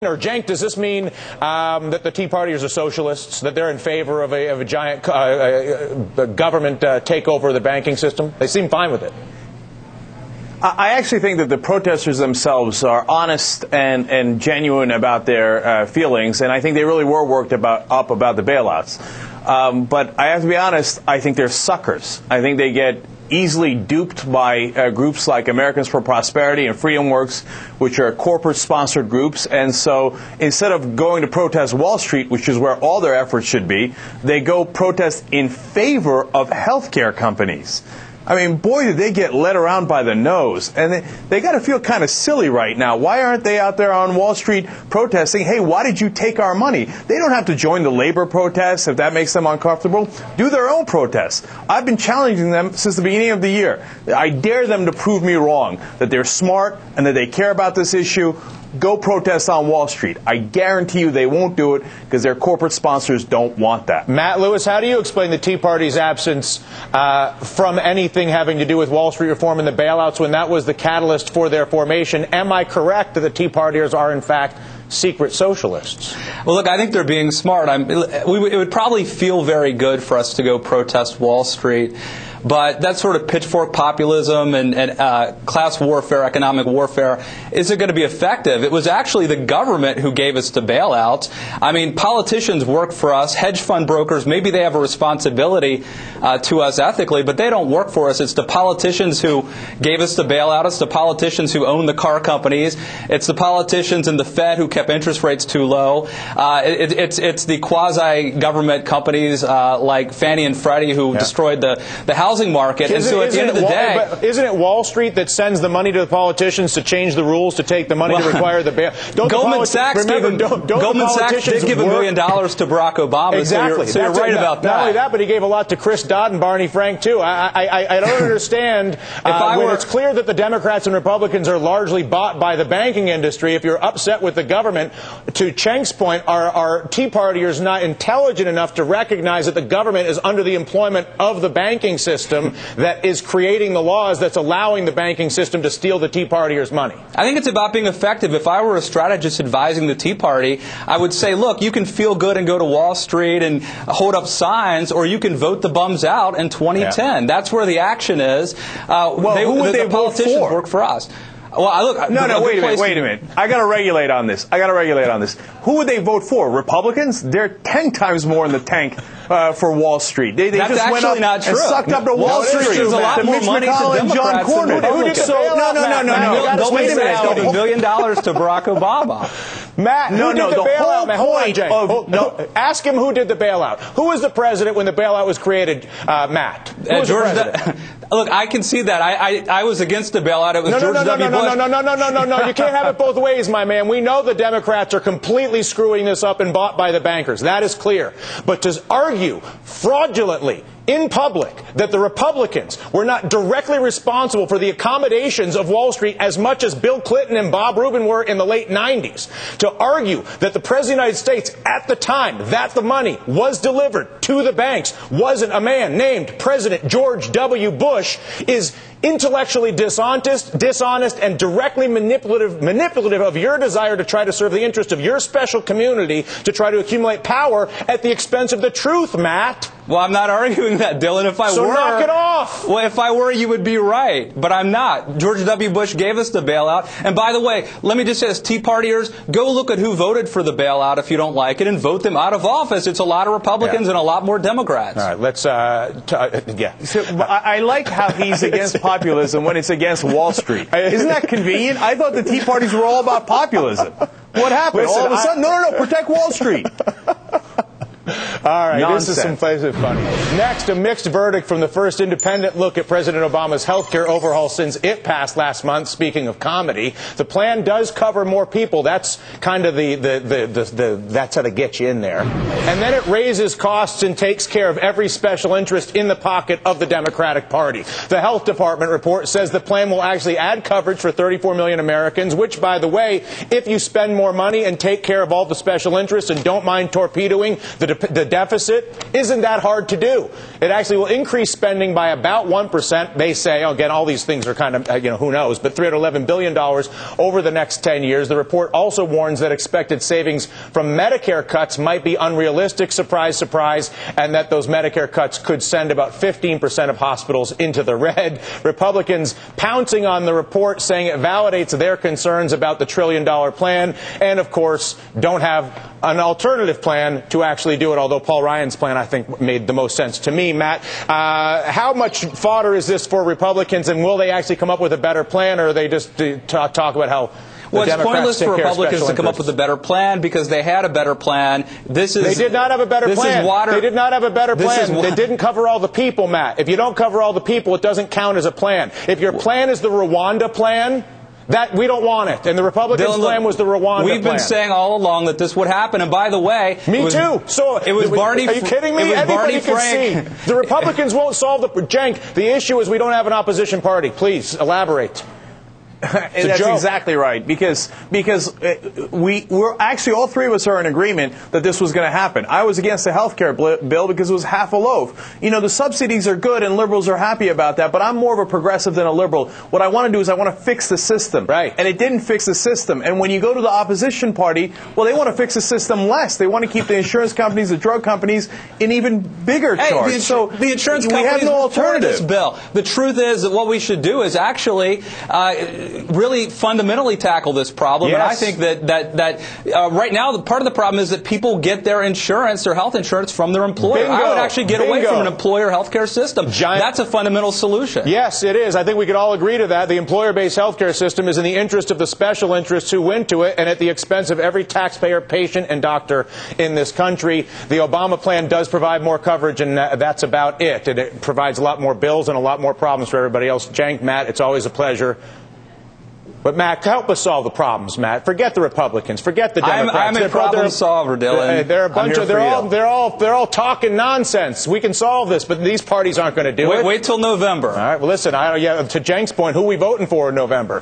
Or Cenk, does this mean that the Tea Partiers are socialists, that they're in favor of a giant government takeover of the banking system? They seem fine with it. I actually think that the protesters themselves are honest and genuine about their feelings, and I think they really were worked up about the bailouts. But I have to be honest, I think they're suckers. I think they get easily duped by groups like Americans for Prosperity and Freedom Works, which are corporate-sponsored groups. And so instead of going to protest Wall Street, which is where all their efforts should be, they go protest in favor of healthcare companies. I mean, boy, did they get led around by the nose. And they got to feel kind of silly right now. Why aren't they out there on Wall Street protesting, hey, why did you take our money? They don't have to join the labor protests if that makes them uncomfortable. Do their own protests. I've been challenging them since the beginning of the year. I dare them to prove me wrong, that they're smart and that they care about this issue. Go protest on Wall Street. I guarantee you they won't do it because their corporate sponsors don't want that. Matt Lewis, how do you explain the Tea Party's absence from anything having to do with Wall Street reform and the bailouts when that was the catalyst for their formation? Am I correct that the Tea Partiers are, in fact, secret socialists? Well, look, I think they're being smart. It would probably feel very good for us to go protest Wall Street. But that sort of pitchfork populism and class warfare, economic warfare, isn't going to be effective. It was actually the government who gave us the bailouts. I mean, politicians work for us. Hedge fund brokers, maybe they have a responsibility to us ethically, but they don't work for us. It's the politicians who gave us the bailout. It's the politicians who own the car companies. It's the politicians and the Fed who kept interest rates too low. It's the quasi-government companies like Fannie and Freddie who destroyed the housing market. And so at the end of the day, isn't it Wall Street that sends the money to the politicians to change the rules to take the money to require the bail? Goldman Sachs did give $1 million to Barack Obama. Exactly. So you're right about that. Not only that, but he gave a lot to Chris Dodd and Barney Frank too. I don't understand when it's clear that the Democrats and Republicans are largely bought by the banking industry. If you're upset with the government, to Cenk's point, are Tea Partiers not intelligent enough to recognize that the government is under the employment of the banking system that is creating the laws that's allowing the banking system to steal the Tea Partiers' money? I think it's about being effective. If I were a strategist advising the Tea Party, I would say, look, you can feel good and go to Wall Street and hold up signs, or you can vote the bums out in 2010. Yeah. That's where the action is. Who would they vote for? Work for us. Well, look. Wait a minute. I got to regulate on this. Who would they vote for? Republicans? They're 10 times more in the tank for Wall Street. They That's just went up not true. and sucked up to Wall Street. There's a lot more Mitch money McConnell to and John Democrats. Cornyn. No. Goldman Sachs gave $1 million to Barack Obama. Matt, who did the bailout? Hold on, Jay. Ask him who did the bailout. Who was the president when the bailout was created, Matt? Who was the president? Look, I can see that. I was against the bailout. It was George W. Bush. No. You can't have it both ways, my man. We know the Democrats are completely screwing this up and bought by the bankers. That is clear. But to argue fraudulently in public that the Republicans were not directly responsible for the accommodations of Wall Street as much as Bill Clinton and Bob Rubin were in the late 90s, to argue that the President of the United States at the time that the money was delivered to the banks wasn't a man named President George W. Bush is intellectually dishonest, and directly manipulative of your desire to try to serve the interest of your special community to try to accumulate power at the expense of the truth, Matt. Well, I'm not arguing that, Dylan. If I were, so knock it off. Well, if I were, you would be right. But I'm not. George W. Bush gave us the bailout. And by the way, let me just say this, Tea Partiers, go look at who voted for the bailout if you don't like it and vote them out of office. It's a lot of Republicans and a lot more Democrats. All right, let's, So, I like how he's against populism when it's against Wall Street. Isn't that convenient? I thought the Tea Parties were all about populism. What happened? Listen, all of a sudden, no, protect Wall Street. All right, Nonsense. This is some places funny. Next, a mixed verdict from the first independent look at President Obama's health care overhaul since it passed last month. Speaking of comedy, the plan does cover more people. That's kind of that's how to get you in there. And then it raises costs and takes care of every special interest in the pocket of the Democratic Party. The Health Department report says the plan will actually add coverage for 34 million Americans, which, by the way, if you spend more money and take care of all the special interests and don't mind torpedoing the deficit isn't that hard to do. It actually will increase spending by about 1%. They say, again, all these things are kind of, who knows, but $311 billion over the next 10 years. The report also warns that expected savings from Medicare cuts might be unrealistic, surprise, surprise, and that those Medicare cuts could send about 15% of hospitals into the red. Republicans pouncing on the report, saying it validates their concerns about the trillion-dollar plan, and, of course, don't have an alternative plan to actually do it, although Paul Ryan's plan, I think, made the most sense to me. Matt, how much fodder is this for Republicans, and will they actually come up with a better plan, or are they just talk about how well, it's pointless for Republicans to come up with a better plan because they had a better plan. They did not have a better plan. They did not have a better plan. They didn't cover all the people, Matt. If you don't cover all the people, it doesn't count as a plan. If your plan is the Rwanda plan, that we don't want it. And the Republicans' plan was the Rwanda plan. We've been saying all along that this would happen. And by the way, me too. So it was Barney. Are you kidding me? Everybody can see. The Republicans won't solve the Cenk. The issue is we don't have an opposition party. Please elaborate. That's exactly right, because we're actually, all three of us are in agreement that this was going to happen. I was against the health care bill because it was half a loaf. The subsidies are good and liberals are happy about that, but I'm more of a progressive than a liberal. What I want to do is I want to fix the system. Right. And it didn't fix the system. And when you go to the opposition party, well, they want to fix the system less. They want to keep the insurance companies, the drug companies in even bigger charge. So the insurance companies, we have no alternative. This bill. The truth is that what we should do is actually really fundamentally tackle this problem. Yes. And I think that right now, part of the problem is that people get their insurance, their health insurance, from their employer. Bingo. I would actually get away from an employer health care system. That's a fundamental solution. Yes, it is. I think we could all agree to that. The employer-based health care system is in the interest of the special interests who went to it and at the expense of every taxpayer, patient, and doctor in this country. The Obama plan does provide more coverage, and that's about it. And it provides a lot more bills and a lot more problems for everybody else. Cenk, Matt, it's always a pleasure. But, Matt, help us solve the problems, Matt. Forget the Republicans. Forget the Democrats. I'm a problem solver, Dylan. They're a bunch of they're all talking nonsense. We can solve this, but these parties aren't going to do it. Wait till November. All right. Well, listen. To Cenk's point, who are we voting for in November?